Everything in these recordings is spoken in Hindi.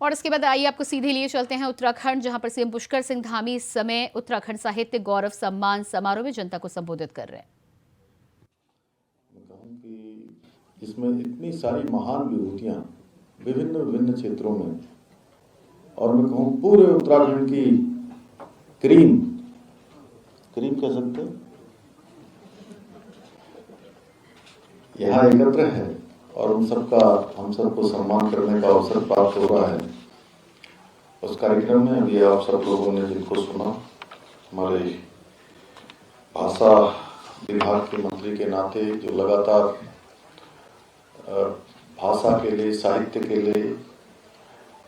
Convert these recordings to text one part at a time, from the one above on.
और इसके बाद आइए आपको सीधे लिए चलते हैं उत्तराखंड, जहां पर सीएम पुष्कर सिंह धामी इस समय उत्तराखंड साहित्य गौरव सम्मान समारोह में जनता को संबोधित कर रहे हैं। कि इसमें इतनी सारी महान विभूतियां विभिन्न विभिन्न क्षेत्रों में, और मैं कहूँ पूरे उत्तराखंड की क्रीम कह सकते हैं, यहाँ एकत्र है और उन सबका हम सबको सम्मान करने का अवसर प्राप्त हो रहा है। उस कार्यक्रम में अभी आप सब लोगों ने जिनको सुना, हमारे भाषा विभाग के मंत्री के नाते जो लगातार भाषा के लिए, साहित्य के लिए,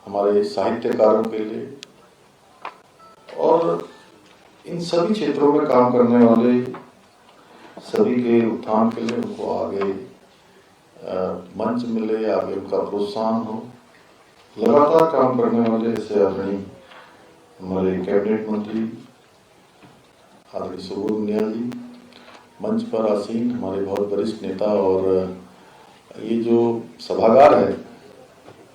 हमारे साहित्यकारों के लिए और इन सभी क्षेत्रों में काम करने वाले सभी के उत्थान के लिए उनको आगे मंच मिले, आगे उनका प्रोत्साहन हो। लगातार काम करने वाले ऐसे आदरणीय हमारे कैबिनेट मंत्री आदरणीय सुबोध उनियाल जी, मंच पर आसीन हमारे बहुत वरिष्ठ नेता, और ये जो सभागार है,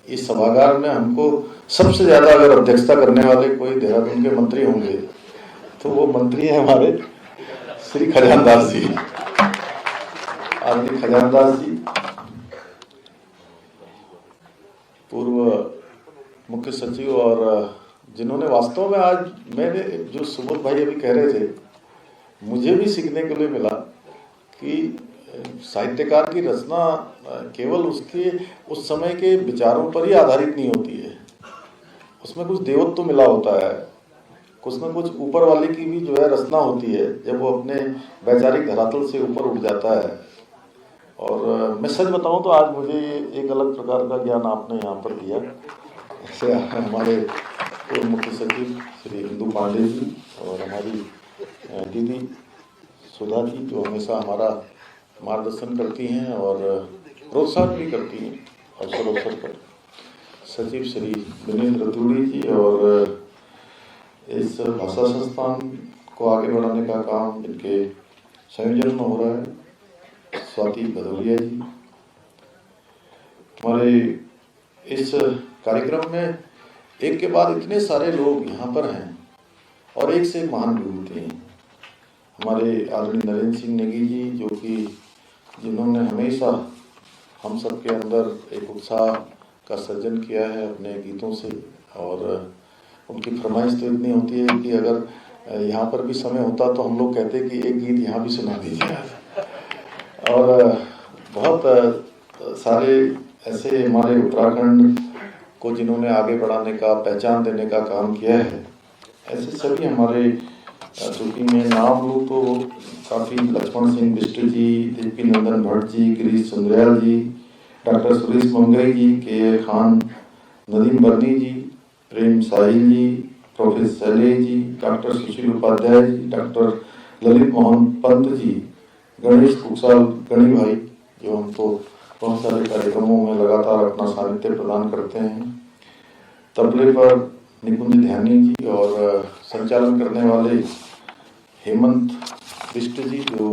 इस सभागार में हमको सबसे ज्यादा अगर अध्यक्षता करने वाले कोई देहरादून के मंत्री होंगे तो वो मंत्री है हमारे श्री खजानदास जी, आदरणीय खजानदास जी, पूर्व मुख्य सचिव, और जिन्होंने वास्तव में आज मैंने जो सुबोध भाई अभी कह रहे थे, मुझे भी सीखने के लिए मिला कि साहित्यकार की रचना केवल उसके उस समय के विचारों पर ही आधारित नहीं होती है, उसमें कुछ देवत्व मिला होता है, कुछ न कुछ ऊपर वाले की भी जो है रचना होती है जब वो अपने वैचारिक धरातल से ऊपर उठ जाता है। और मैं सच बताऊं तो आज मुझे एक अलग प्रकार का ज्ञान आपने यहाँ पर दिया। ऐसे हमारे पूर्व मुख्य सचिव श्री इंदु पांडे जी और हमारी दीदी सुधा जी, जो हमेशा हमारा मार्गदर्शन करती हैं और प्रोत्साहन भी करती हैं अवसर पर, सचिव श्री विनेन्द्र रतूड़ी जी, और इस भाषा संस्थान को आगे बढ़ाने का काम जिनके संयोजन में हो रहा है, स्वाति भदौरिया जी। हमारे इस कार्यक्रम में एक के बाद इतने सारे लोग यहाँ पर हैं और एक से एक महान विभूति हैं। हमारे आदरणीय नरेंद्र सिंह नेगी जी, जो कि जिन्होंने हमेशा हम सब के अंदर एक उत्साह का सृजन किया है अपने गीतों से, और उनकी फरमाइश तो इतनी होती है कि अगर यहाँ पर भी समय होता तो हम लोग कहते कि एक गीत यहाँ भी सुना दीजिए। और बहुत सारे ऐसे हमारे उत्तराखंड को जिन्होंने आगे बढ़ाने का, पहचान देने का काम किया है, ऐसे सभी हमारे, चूँकि मैं नाम लूँ तो काफ़ी लक्ष्मण सिंह बिष्ट जी, देवकी नंदन भट्ट जी, गिरीश सुंदरियाल जी, डॉक्टर सुरेश मंगई जी, के खान, नदीम बर्नी जी, प्रेम साहिल जी, प्रोफेसर शैलेश जी, डॉक्टर सुशील उपाध्याय जी, डॉक्टर ललित मोहन पंत जी, गणेश कुशाल गणी भाई, जो हमको बहुत सारे कार्यक्रमों में लगातार अपना साहित्य प्रदान करते हैं, तबले पर निकुंज ध्यानी जी, और संचालन करने वाले हेमंत बिष्ट जी, जो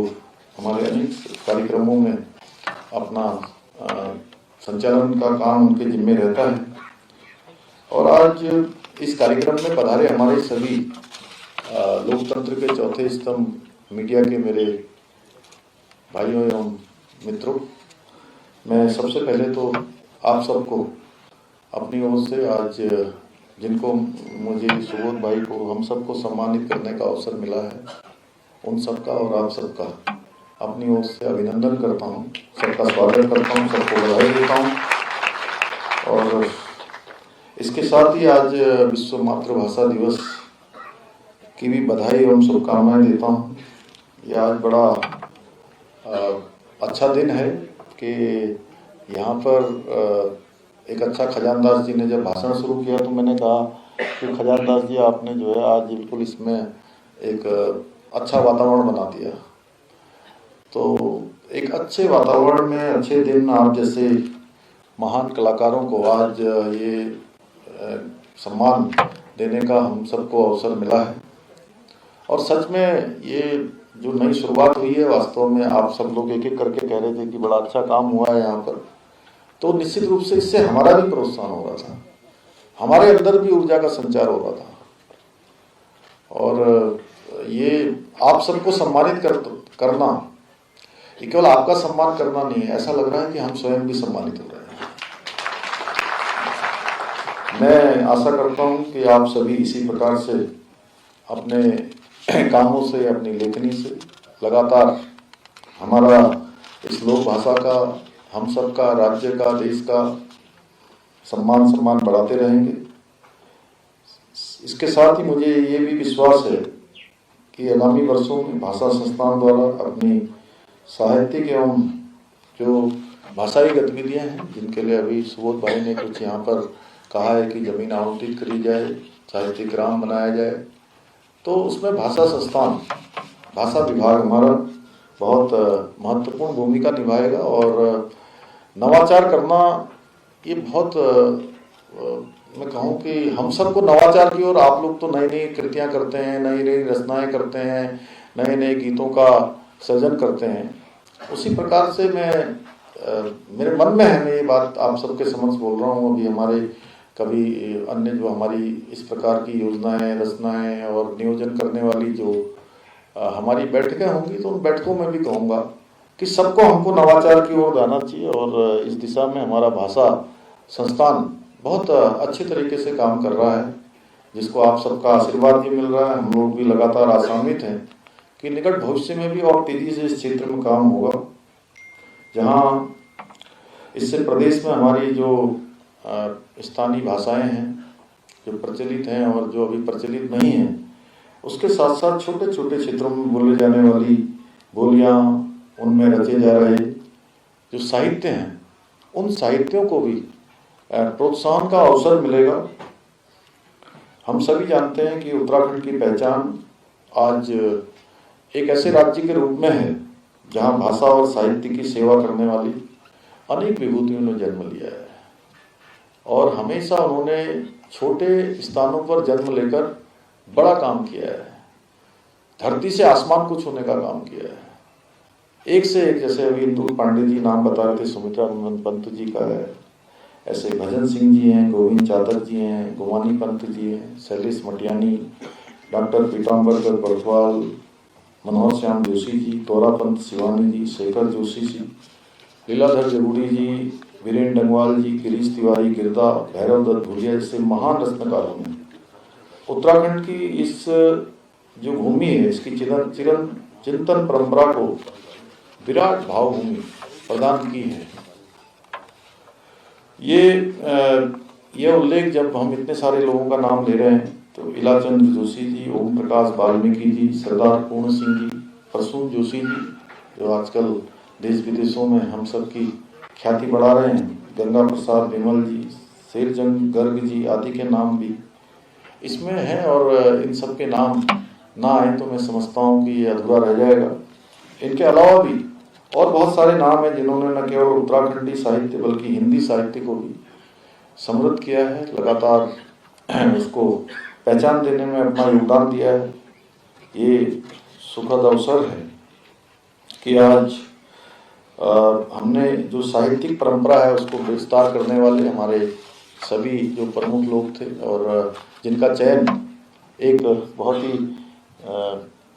हमारे अनेक कार्यक्रमों में अपना संचालन का काम उनके जिम्मे रहता है। और आज इस कार्यक्रम में पधारे हमारे सभी लोकतंत्र के चौथे स्तंभ मीडिया के मेरे भाइयों एवं मित्रों, मैं सबसे पहले तो आप सबको अपनी ओर से आज जिनको मुझे सुबोध भाई को हम सबको सम्मानित करने का अवसर मिला है, उन सबका और आप सबका अपनी ओर से अभिनंदन करता हूँ, सबका स्वागत करता हूँ, सबको बधाई देता हूँ। और इसके साथ ही आज विश्व मातृभाषा दिवस की भी बधाई एवं शुभकामनाएं देता हूँ। ये आज बड़ा अच्छा दिन है कि यहाँ पर एक अच्छा खजानदास जी ने जब भाषण शुरू किया तो मैंने कहा कि खजानदास जी आपने जो है आज बिल्कुल इसमें एक अच्छा वातावरण बना दिया। तो एक अच्छे वातावरण में अच्छे दिन आप जैसे महान कलाकारों को आज ये सम्मान देने का हम सबको अवसर मिला है। और सच में ये जो नई शुरुआत हुई है, वास्तव में आप सब लोग एक एक करके कह रहे थे कि बड़ा अच्छा काम हुआ है यहाँ पर, तो निश्चित रूप से इससे हमारा भी प्रोत्साहन हो रहा था। हमारे अंदर भी ऊर्जा का संचार हो रहा था। और ये आप सबको सम्मानित करना, ये केवल आपका सम्मान करना नहीं है, ऐसा लग रहा है कि हम स्वयं भी सम्मानित हो रहे हैं। मैं आशा करता हूं कि आप सभी इसी प्रकार से अपने कामों से, अपनी लेखनी से लगातार हमारा इस लोक भाषा का, हम सबका, राज्य का, देश का सम्मान बढ़ाते रहेंगे। इसके साथ ही मुझे ये भी विश्वास है कि आगामी वर्षों में भाषा संस्थान द्वारा अपनी साहित्यिक एवं जो भाषाई गतिविधियां हैं, जिनके लिए अभी सुबोध भाई ने कुछ यहाँ पर कहा है कि जमीन आवंटित करी जाए, साहित्यिक ग्राम बनाया जाए, तो उसमें भाषा संस्थान, भाषा विभाग हमारा बहुत महत्वपूर्ण भूमिका निभाएगा। और नवाचार करना ये बहुत मैं कहूँ कि हम सबको नवाचार की ओर, आप लोग तो नई नई कृतियाँ करते हैं, नई नई रचनाएं करते हैं, नए नए गीतों का सृजन करते हैं, उसी प्रकार से मेरे मन में है, मैं ये बात आप सबके समक्ष बोल रहा हूँ। अभी हमारे कभी अन्य जो हमारी इस प्रकार की योजनाएं, रचनाएं और नियोजन करने वाली जो हमारी बैठकें होंगी, तो उन बैठकों में भी कहूँगा कि सबको हमको नवाचार की ओर जाना चाहिए। और इस दिशा में हमारा भाषा संस्थान बहुत अच्छे तरीके से काम कर रहा है, जिसको आप सबका आशीर्वाद भी मिल रहा है। हम लोग भी लगातार आशान्वित हैं कि निकट भविष्य में भी और तेजी से इस क्षेत्र में काम होगा, जहाँ इससे प्रदेश में हमारी जो स्थानीय भाषाएं हैं, जो प्रचलित हैं और जो अभी प्रचलित नहीं हैं, उसके साथ साथ छोटे छोटे क्षेत्रों में बोले जाने वाली बोलियां, उनमें रचे जा रहे जो साहित्य हैं, उन साहित्यों को भी प्रोत्साहन का अवसर मिलेगा। हम सभी जानते हैं कि उत्तराखंड की पहचान आज एक ऐसे राज्य के रूप में है जहां भाषा और साहित्य की सेवा करने वाली अनेक विभूतियों ने जन्म लिया है, और हमेशा उन्होंने छोटे स्थानों पर जन्म लेकर बड़ा काम किया है, धरती से आसमान को छूने का काम किया है। एक से एक, जैसे अभी इंदुल पांडे जी नाम बता रहे थे, सुमित्रा पंत जी का है, ऐसे भजन सिंह जी हैं, गोविंद चादर जी हैं, गुमानी पंत जी हैं, शैलेश मटियानी, डॉक्टर पीताम्बरकर बर्थवाल, मनोहर श्याम जोशी जी, तोरा पंत शिवानी जी, शेखर जोशी जी, लीलाधर जरूरी जी, वीरेंद्र डंगवाल जी, गिरीश तिवारी गिरदा, भैरव दत्त भुलिया जैसे महान रचनाकारों ने उत्तराखंड की इस जो भूमि है, इसकी चिंतन परंपरा को विराट भावभूमि प्रदान की है। ये उल्लेख जब हम इतने सारे लोगों का नाम ले रहे हैं, तो इलाचंद्र जोशी जी, ओम प्रकाश वाल्मीकि जी, सरदार पूर्ण सिंह जी, प्रसून जोशी जी, जो आजकल देश विदेशों में हम सब की ख्याति बढ़ा रहे हैं, गंगा प्रसाद विमल जी, शेरजंग गर्ग जी आदि के नाम भी इसमें हैं। और इन सब के नाम ना आए तो मैं समझता हूँ कि ये अधूरा रह जाएगा। इनके अलावा भी और बहुत सारे नाम हैं जिन्होंने न केवल उत्तराखंडी साहित्य बल्कि हिंदी साहित्य को भी समृद्ध किया है, लगातार उसको पहचान देने में अपना योगदान दिया है। ये सुखद अवसर है कि आज हमने जो साहित्यिक परंपरा है उसको विस्तार करने वाले हमारे सभी जो प्रमुख लोग थे, और जिनका चयन एक बहुत ही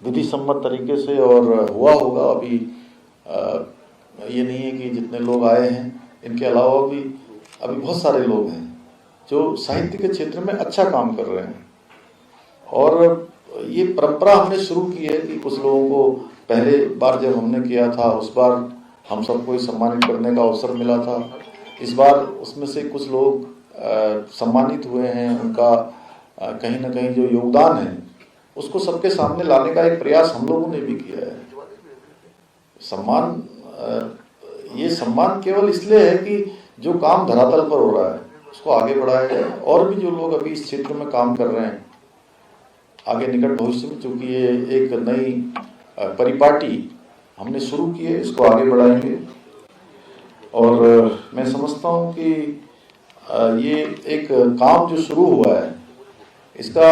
विधि सम्मत तरीके से और हुआ होगा। अभी ये नहीं है कि जितने लोग आए हैं, इनके अलावा भी अभी बहुत सारे लोग हैं जो साहित्य के क्षेत्र में अच्छा काम कर रहे हैं। और ये परंपरा हमने शुरू की है कि कुछ लोगों को पहले बार जब हमने किया था, उस बार हम सबको ही सम्मानित करने का अवसर मिला था। इस बार उसमें से कुछ लोग सम्मानित हुए हैं, उनका कहीं ना कहीं जो योगदान है उसको सबके सामने लाने का एक प्रयास हम लोगों ने भी किया है। ये सम्मान केवल इसलिए है कि जो काम धरातल पर हो रहा है उसको आगे बढ़ाया जाए, और भी जो लोग अभी इस क्षेत्र में काम कर रहे हैं, आगे निकट भविष्य में, चूंकि ये एक नई परिपाटी हमने शुरू की है, इसको आगे बढ़ाएंगे। और मैं समझता हूँ कि ये एक काम जो शुरू हुआ है, इसका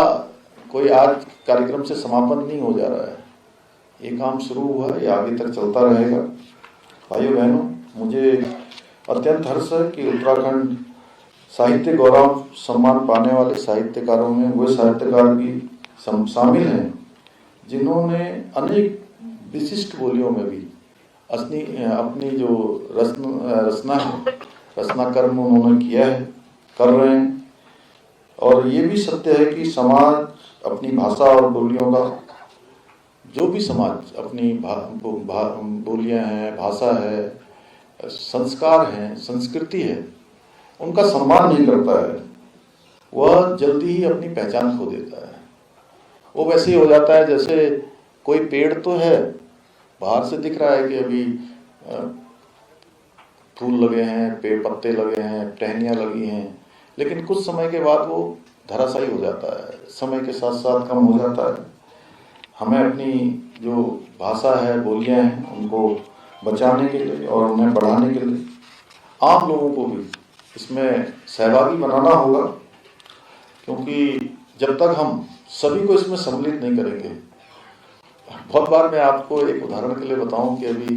कोई आज कार्यक्रम से समापन नहीं हो जा रहा है। ये काम शुरू हुआ है, ये आगे तक चलता रहेगा। भाइयों बहनों, मुझे अत्यंत हर्ष है कि उत्तराखंड साहित्य गौरव सम्मान पाने वाले साहित्यकारों में वे साहित्यकार भी शामिल हैं जिन्होंने अनेक विशिष्ट बोलियों में भी अपनी जो रचना है, रचना कर्म उन्होंने किया है, कर रहे हैं। और ये भी सत्य है कि समाज अपनी भाषा और बोलियों का, जो भी समाज अपनी बोलियां हैं, भाषा है, संस्कार हैं, संस्कृति है, उनका सम्मान नहीं करता है, वह जल्दी ही अपनी पहचान खो देता है। वो वैसे ही हो जाता है जैसे कोई पेड़ तो है, बाहर से दिख रहा है कि अभी फूल लगे हैं, पेड़ पत्ते लगे हैं, टहनियाँ लगी हैं, लेकिन कुछ समय के बाद वो धराशायी हो जाता है, समय के साथ साथ कम हो जाता है। हमें अपनी जो भाषा है, बोलियां हैं, उनको बचाने के लिए और उन्हें बढ़ाने के लिए आम लोगों को भी इसमें सहभागी बनाना होगा, क्योंकि जब तक हम सभी को इसमें सम्मिलित नहीं करेंगे। बहुत बार मैं आपको एक उदाहरण के लिए बताऊं कि अभी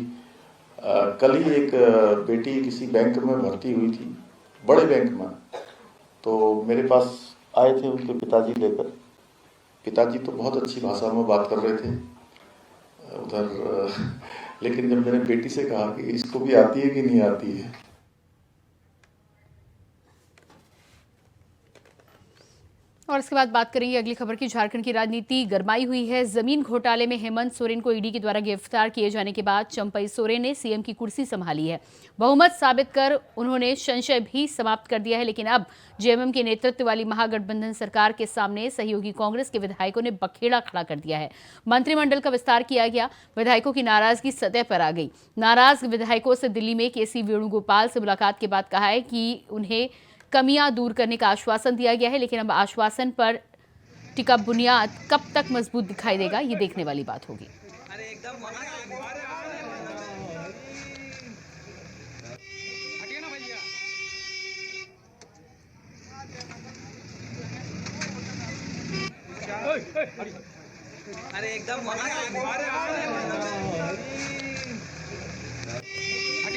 कल ही एक बेटी किसी बैंक में भर्ती हुई थी, बड़े बैंक में, तो मेरे पास आए थे उनके पिताजी लेकर। पिताजी तो बहुत अच्छी भाषा में बात कर रहे थे उधर, लेकिन जब मैंने बेटी से कहा कि इसको भी आती है कि नहीं आती है, और इसके बाद बात करेंगे अगली खबर की। झारखंड की राजनीति गरमाई हुई है। जमीन घोटाले में हेमंत सोरेन को ईडी के द्वारा गिरफ्तार किए जाने के बाद चंपई सोरेन ने सीएम की कुर्सी संभाली है। बहुमत साबित कर उन्होंने संशय भी समाप्त कर दिया है, लेकिन अब जेएमएम के नेतृत्व वाली महागठबंधन सरकार के सामने सहयोगी कांग्रेस के विधायकों ने बखेड़ा खड़ा कर दिया है। मंत्रिमंडल का विस्तार किया गया, विधायकों की नाराजगी सतह पर आ गई। नाराज विधायकों से दिल्ली में केसी वेणुगोपाल से मुलाकात के बाद कहा है कि उन्हें कमियां दूर करने का आश्वासन दिया गया है, लेकिन अब आश्वासन पर टिका बुनियाद कब तक मजबूत दिखाई देगा, ये देखने वाली बात होगी। अरे एकदम हटिए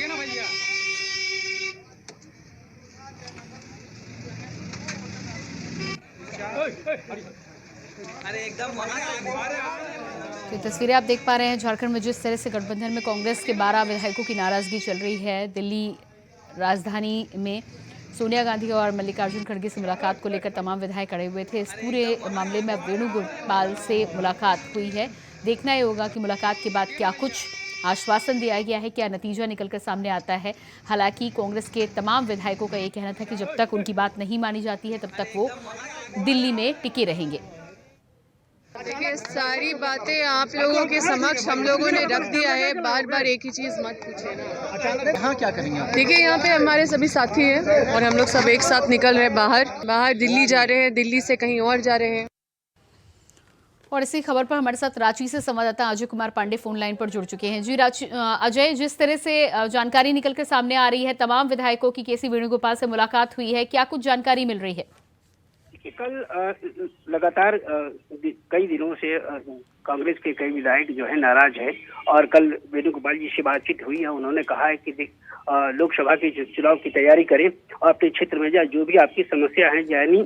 ना भैया। अरे एकदम तो तस्वीरें आप देख पा रहे हैं झारखंड में जिस तरह से गठबंधन में कांग्रेस के 12 विधायकों की नाराजगी चल रही है। दिल्ली राजधानी में सोनिया गांधी और मल्लिकार्जुन खड़गे से मुलाकात को लेकर तमाम विधायक अड़े हुए थे। इस पूरे मामले में अब वेणुगोपाल से मुलाकात हुई है। देखना ये होगा कि मुलाकात के बाद क्या कुछ आश्वासन दिया गया है, क्या नतीजा निकलकर सामने आता है। हालांकि कांग्रेस के तमाम विधायकों का ये कहना था कि जब तक उनकी बात नहीं मानी जाती है तब तक वो दिल्ली में टिके रहेंगे। देखिए, सारी बातें आप लोगों के समक्ष हम लोगों ने रख दिया है। बार बार एक ही चीज मत पूछे ना। यहाँ क्या करेंगे आप? देखिए, यहाँ पे हमारे सभी साथी हैं और हम लोग सब एक साथ निकल रहे हैं बाहर दिल्ली जा रहे हैं, दिल्ली से कहीं और जा रहे हैं। और इसी खबर पर हमारे साथ रांची से संवाददाता अजय कुमार पांडे फोन लाइन पर जुड़ चुके हैं। जी अजय, जिस तरह से जानकारी निकलकर सामने आ रही है, तमाम विधायकों की केसी वेणुगोपाल से मुलाकात हुई है, क्या कुछ जानकारी मिल रही है? कल लगातार कई दिनों से कांग्रेस के कई विधायक जो है नाराज है और कल वेणुगोपाल जी से बातचीत हुई है। उन्होंने कहा है कि लोकसभा के चुनाव की तैयारी करें और अपने क्षेत्र में जो भी आपकी समस्या है, यानी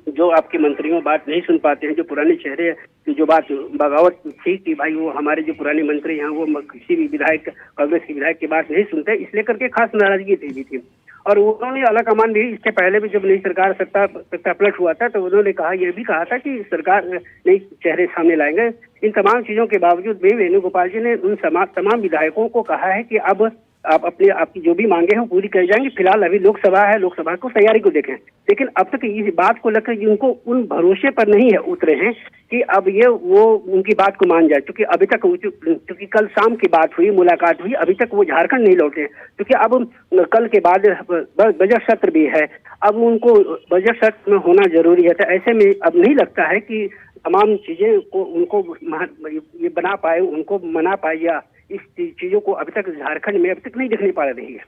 जो आपके मंत्रियों बात नहीं सुन पाते हैं, जो पुराने चेहरे की जो बात बगावत थी कि भाई वो हमारे जो पुराने मंत्री हैं वो किसी भी विधायक, कांग्रेस के विधायक की बात नहीं सुनते, इसलिए करके खास नाराजगी थी। और उन्होंने आला कमान भी इसके पहले भी जब नई सरकार सत्ता पलट हुआ था तो उन्होंने यह भी कहा था कि सरकार नई चेहरे सामने लाएंगे। इन तमाम चीजों के बावजूद भी वेणुगोपाल जी ने उन तमाम विधायकों को कहा है कि अब आप आपकी जो भी मांगे हैं पूरी कर जाएंगे। फिलहाल अभी लोकसभा है, लोकसभा को तैयारी को देखें। लेकिन अब तक इस बात को लेकर उनको उन भरोसे पर नहीं है उतरे हैं कि अब वो उनकी बात को मान जाए, क्योंकि अभी तक क्योंकि कल शाम की बात हुई, मुलाकात हुई, अभी तक वो झारखंड नहीं लौटे, क्योंकि अब कल के बाद बजट सत्र भी है, अब उनको बजट सत्र में होना जरूरी है। तो ऐसे में अब नहीं लगता है कि तमाम चीजें को उनको ये बना पाए, उनको मना पाए, या इस चीजों को अभी तक झारखंड में अभी तक नहीं देखने पा रही है।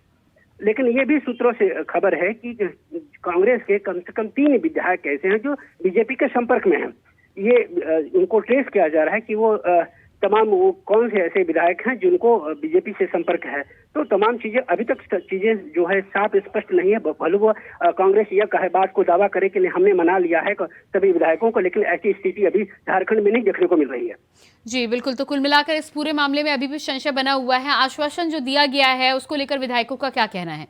लेकिन ये भी सूत्रों से खबर है कि कांग्रेस के कम से कम 3 विधायक ऐसे हैं जो बीजेपी के संपर्क में हैं। ये उनको ट्रेस किया जा रहा है कि वो तमाम वो कौन से ऐसे विधायक हैं जिनको बीजेपी से संपर्क है। तो तमाम चीजें अभी तक चीजें जो है साफ स्पष्ट नहीं है। भले वो कांग्रेस यह कहे, बात को दावा करे कि हमने मना लिया है सभी विधायकों को, लेकिन ऐसी स्थिति अभी झारखंड में नहीं देखने को मिल रही है। जी बिल्कुल, तो कुल मिलाकर इस पूरे मामले में अभी भी संशय बना हुआ है। आश्वासन जो दिया गया है उसको लेकर विधायकों का क्या कहना है?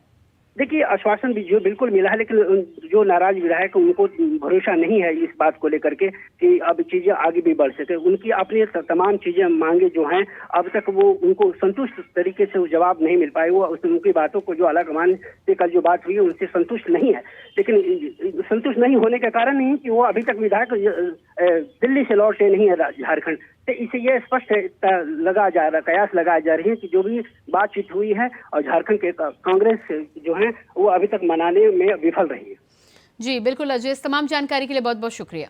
देखिए, आश्वासन भी जो बिल्कुल मिला है, लेकिन जो नाराज विधायक उनको भरोसा नहीं है इस बात को लेकर के कि अब चीजें आगे भी बढ़ सके। उनकी अपनी तमाम चीजें मांगे जो हैं अब तक वो उनको संतुष्ट तरीके से जवाब नहीं मिल पाए। वो उनकी बातों को जो आलाकमान से कल जो बात हुई है उनसे संतुष्ट नहीं है। लेकिन संतुष्ट नहीं होने का कारण नहीं कि वो अभी तक विधायक दिल्ली से लौटे नहीं है झारखंड। तो इसे ये स्पष्ट कयास लगाया जा रही है कि जो भी बातचीत हुई है और झारखंड के कांग्रेस जो है वो अभी तक मनाने में विफल रही है। जी बिल्कुल अजय, इस तमाम जानकारी के लिए बहुत बहुत शुक्रिया।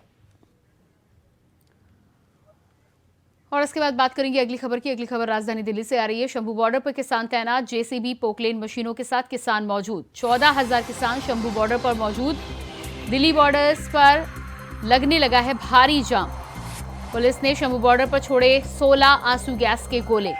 और इसके बाद बात करेंगे अगली खबर की। अगली खबर राजधानी दिल्ली से आ रही है। शंभू बॉर्डर पर किसान तैनात, जेसीबी पोकलेन मशीनों के साथ किसान मौजूद। 14,000 किसान शंभू बॉर्डर पर मौजूद। दिल्ली बॉर्डर्स पर लगने लगा है भारी जाम। पुलिस ने शंभू बॉर्डर पर छोड़े 16 आंसू गैस के गोले।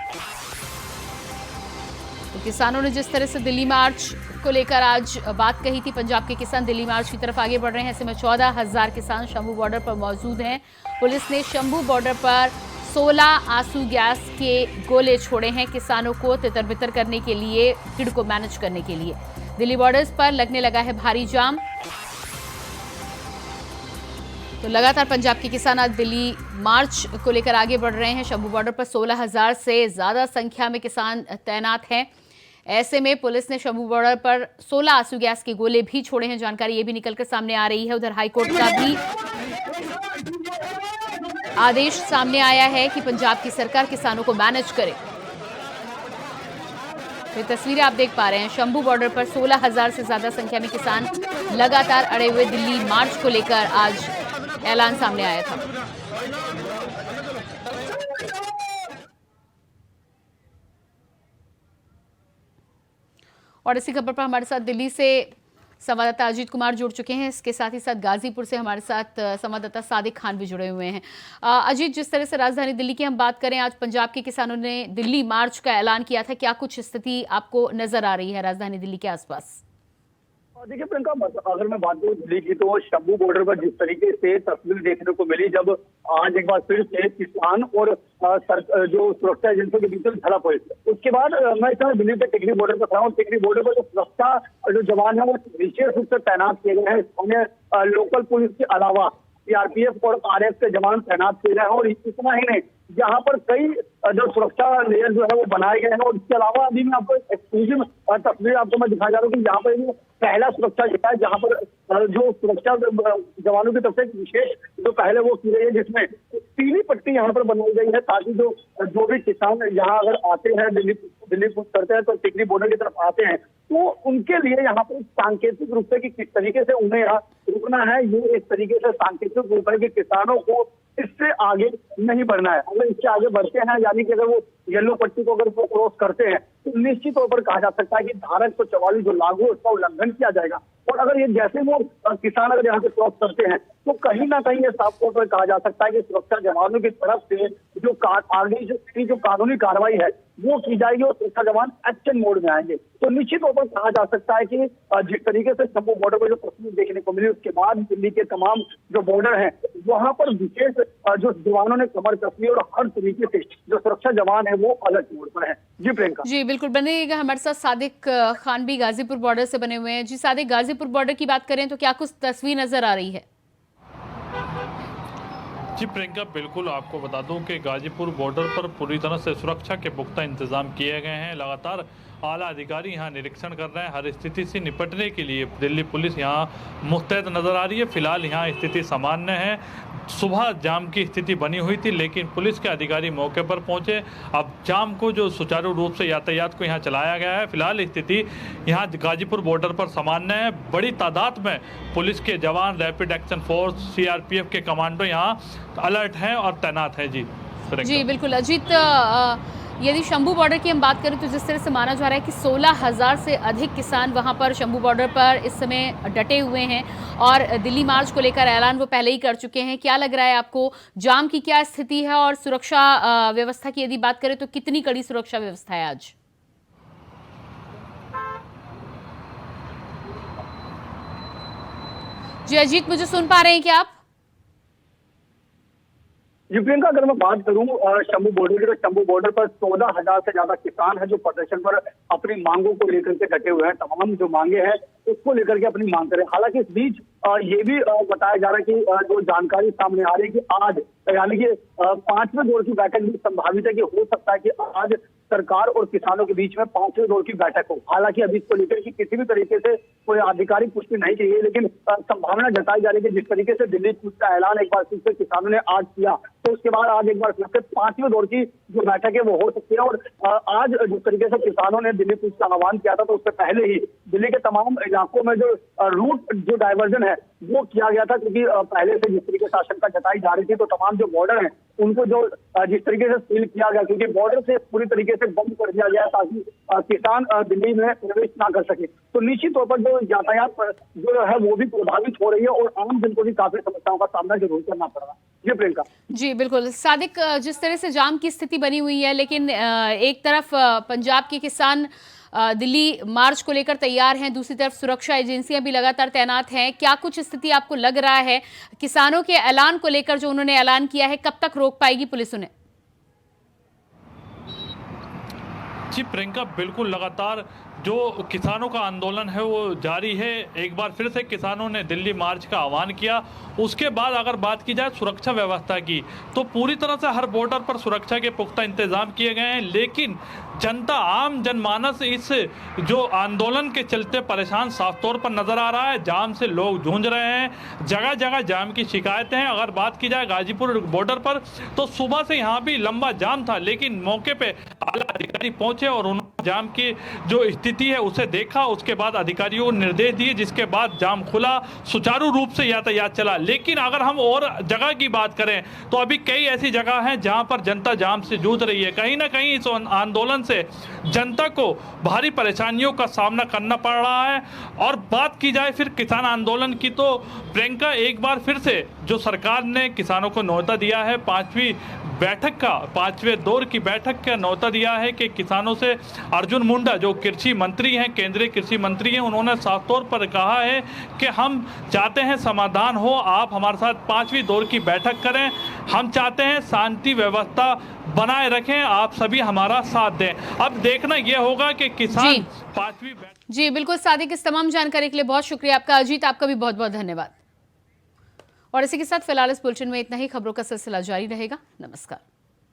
तो किसानों ने जिस तरह से दिल्ली मार्च को लेकर आज बात कही थी, पंजाब के किसान दिल्ली मार्च की तरफ आगे बढ़ रहे हैं। ऐसे में 14,000 किसान शंभू बॉर्डर पर मौजूद हैं। पुलिस ने शंभू बॉर्डर पर 16 आंसू गैस के गोले छोड़े हैं किसानों को तितर बितर करने के लिए, भीड़ को मैनेज करने के लिए। दिल्ली बॉर्डर्स पर लगने लगा है भारी जाम। तो लगातार पंजाब के किसान आज दिल्ली मार्च को लेकर आगे बढ़ रहे हैं। शंभू बॉर्डर पर 16,000 से ज्यादा संख्या में किसान तैनात हैं। ऐसे में पुलिस ने शंभू बॉर्डर पर 16 आंसू गैस के गोले भी छोड़े हैं। जानकारी ये भी निकलकर सामने आ रही है। उधर हाईकोर्ट का भी आदेश सामने आया है कि पंजाब की सरकार किसानों को मैनेज करे। ये तस्वीरें आप देख पा रहे हैं। शंभू बॉर्डर पर 16,000 से ज्यादा संख्या में किसान लगातार अड़े हुए दिल्ली मार्च को लेकर आज ऐलान सामने आया था। और इसी खबर पर हमारे साथ दिल्ली से संवाददाता अजीत कुमार जुड़ चुके हैं। इसके साथ ही साथ गाजीपुर से हमारे साथ संवाददाता सादिक खान भी जुड़े हुए हैं। अजीत, जिस तरह से राजधानी दिल्ली की हम बात करें, आज पंजाब के किसानों ने दिल्ली मार्च का ऐलान किया था, क्या कुछ स्थिति आपको नजर आ रही है राजधानी दिल्ली के आसपास? देखिए प्रियंका, अगर मैं बात करूं दिल्ली की, तो शंभू बॉर्डर पर जिस तरीके से तस्वीर देखने को मिली, जब आज एक बार फिर से किसान और जो सुरक्षा एजेंसियों के बीच झड़प हुई, उसके बाद मैं इस समय दिल्ली के टिकरी बॉर्डर पर खड़ा हूँ। टिकरी बॉर्डर पर जो सुरक्षा जो जवान है वो विशेष रूप से तैनात किए गए हैं। उन्हें लोकल पुलिस के अलावा सीआरपीएफ और आरएफ के जवान तैनात किए गए हैं। और इतना ही नहीं, यहाँ पर कई जो सुरक्षा लेयर जो है वो बनाए गए हैं। और इसके अलावा अभी मैं आपको एक्सक्लूसिव तस्वीर आपको मैं दिखा जा रहा हूँ कि यहाँ पर पहला सुरक्षा जगह है जहाँ पर जो सुरक्षा जवानों की तरफ से विशेष जो पहले वो की गई है, जिसमें पीली पट्टी यहाँ पर बनाई गई है, ताकि जो भी किसान यहाँ अगर आते हैं, दिल्ली कुछ करते हैं तो टिकरी बॉर्डर की तरफ आते हैं, तो उनके लिए यहाँ पर सांकेतिक रूप से कि किस तरीके से उन्हें यहाँ रुकना है, ये एक तरीके से सांकेतिक रूप है कि किसानों को इससे आगे नहीं बढ़ना है। अगर इससे आगे बढ़ते हैं, यानी कि अगर वो येलो पट्टी को अगर वो क्रॉस करते हैं, तो निश्चित तौर पर कहा जा सकता है कि धारा 144 जो लागू है उसका उल्लंघन किया जाएगा। और अगर ये जैसे वो किसान अगर यहाँ से क्रॉस करते हैं, तो कहीं ना कहीं ये साफ तौर पर कहा जा सकता है कि सुरक्षा जवानों की तरफ से जो आगे जो कानूनी कार्रवाई है वो की जाएगी और सुरक्षा जवान एक्शन मोड में आएंगे। तो निश्चित तौर पर कहा जा सकता है कि जिस तरीके से शंभू बॉर्डर पर जो तस्वीर देखने को मिली, उसके बाद दिल्ली के तमाम जो बॉर्डर हैं वहां पर विशेष जो जवानों ने कमर कसी और हर तरीके से जो सुरक्षा जवान है वो अलर्ट मोड पर है। जी प्रियंका। जी बिल्कुल, बनेगा हमारे साथ सादिक खान भी गाजीपुर बॉर्डर से बने हुए हैं। जी सादिक, गाजीपुर बॉर्डर की बात करें तो क्या कुछ तस्वीर नजर आ रही है? जी प्रियंका, बिल्कुल आपको बता दूं कि गाजीपुर बॉर्डर पर पूरी तरह से सुरक्षा के पुख्ता इंतजाम किए गए हैं। लगातार आला अधिकारी यहाँ निरीक्षण कर रहे हैं। हर स्थिति से निपटने के लिए दिल्ली पुलिस यहाँ मुस्तैद नजर आ रही है। फिलहाल यहाँ स्थिति सामान्य है। सुबह जाम की स्थिति बनी हुई थी, लेकिन पुलिस के अधिकारी मौके पर पहुंचे। अब जाम को जो सुचारू रूप से यातायात को यहाँ चलाया गया है। फिलहाल स्थिति यहाँ गाजीपुर बॉर्डर पर सामान्य है। बड़ी तादाद में पुलिस के जवान, रैपिड एक्शन फोर्स, सीआरपीएफ के कमांडो यहाँ अलर्ट हैं और तैनात हैं। जी जी बिल्कुल अजीत, यदि शंभू बॉर्डर की हम बात करें तो जिस तरह से माना जा रहा है कि 16,000 से अधिक किसान वहां पर शंभू बॉर्डर पर इस समय डटे हुए हैं और दिल्ली मार्च को लेकर ऐलान वो पहले ही कर चुके हैं। क्या लग रहा है आपको, जाम की क्या स्थिति है और सुरक्षा व्यवस्था की यदि बात करें तो कितनी कड़ी सुरक्षा व्यवस्था है आज? जी अजीत, मुझे सुन पा रहे हैं क्या आप? जी प्रियंका, अगर मैं बात करूं शंभू बॉर्डर की, तो शंभू बॉर्डर पर 14,000 से ज्यादा किसान हैं जो प्रदर्शन पर अपनी मांगों को लेकर के डटे हुए हैं। तमाम जो मांगे हैं उसको लेकर के अपनी मांग करें। हालांकि इस बीच ये भी बताया जा रहा है कि जो जानकारी सामने आ रही है कि आज यानी कि 5वें दौर की बैठक भी संभावित है कि हो सकता है कि आज सरकार और किसानों के बीच में 5वें दौर की बैठक हो। हालांकि अभी इसको लेकर के किसी भी तरीके से कोई आधिकारिक पुष्टि नहीं की गई, लेकिन संभावना जताई जा रही है कि जिस तरीके से दिल्ली पुलिस का ऐलान एक बार फिर से किसानों ने आज किया, तो उसके बाद आज एक बार फिर से 5वें दौर की जो बैठक है वो हो सकती है। और आज जिस तरीके से किसानों ने दिल्ली पुलिस का आह्वान किया था, तो उससे पहले ही दिल्ली के तमाम इलाकों में जो रूट जो डाइवर्जन है वो किया गया था, क्योंकि पहले से जिस तरीके से आशंका जताई जा रही थी, तो तमाम जो बॉर्डर है उनको जो जिस तरीके से सील किया गया, क्योंकि बॉर्डर से पूरी तरीके से बंद कर दिया गया ताकि किसान दिल्ली में प्रवेश ना कर सके। तो निश्चित तौर पर जो यातायात जो है वो भी प्रभावित हो रही है और आम जन को भी काफी समस्याओं का सामना जरूर करना पड़ रहा है। जी प्रियंका। जी बिल्कुल सादिक, जिस तरह से जाम की स्थिति बनी हुई है, लेकिन एक तरफ पंजाब के किसान दिल्ली मार्च को लेकर तैयार हैं, दूसरी तरफ सुरक्षा एजेंसियां भी लगातार तैनात हैं। क्या कुछ स्थिति आपको लग रहा है किसानों के ऐलान को लेकर, जो उन्होंने ऐलान किया है, कब तक रोक पाएगी पुलिस उन्हें? जी प्रियंका, बिल्कुल लगातार जो किसानों का आंदोलन है वो जारी है। एक बार फिर से किसानों ने दिल्ली मार्च का आह्वान किया। उसके बाद अगर बात की जाए सुरक्षा व्यवस्था की, तो पूरी तरह से हर बॉर्डर पर सुरक्षा के पुख्ता इंतजाम किए गए हैं, लेकिन जनता, आम जनमानस इस जो आंदोलन के चलते परेशान साफ तौर पर नजर आ रहा है। जाम से लोग जूझ रहे हैं, जगह जगह जाम की शिकायतें हैं। अगर बात की जाए गाजीपुर बॉर्डर पर, तो सुबह से यहाँ भी लंबा जाम था, लेकिन मौके पे आला अधिकारी पहुंचे और उन्होंने जाम की जो स्थिति है उसे देखा। उसके बाद अधिकारियों को निर्देश दिए, जिसके बाद जाम खुला, सुचारू रूप से यातायात चला। लेकिन अगर हम और जगह की बात करें तो अभी कई ऐसी जगह हैं जहां पर जनता जाम से जूझ रही है। कहीं ना कहीं इस आंदोलन से जनता को भारी परेशानियों का सामना करना पड़ रहा है। और बात की जाए फिर किसान आंदोलन की, तो प्रियंका एक बार फिर से जो सरकार ने किसानों को न्योता दिया है, 5वें दौर की बैठक का न्योता दिया है कि किसानों से अर्जुन मुंडा जो कृषि मंत्री हैं, केंद्रीय कृषि मंत्री हैं, उन्होंने साफ तौर पर कहा है कि हम चाहते हैं समाधान हो, आप हमारे साथ 5वीं दौर की बैठक करें। हम चाहते हैं शांति व्यवस्था बनाए रखें, आप सभी हमारा साथ दें। अब देखना यह होगा कि किसान 5वीं बैठक। जी बिल्कुल सादिक, इस तमाम जानकारी के लिए बहुत शुक्रिया आपका। अजीत, आपका भी बहुत बहुत धन्यवाद। और इसी के साथ फिलहाल इस बुलेटिन में इतना ही। खबरों का सिलसिला जारी रहेगा। नमस्कार।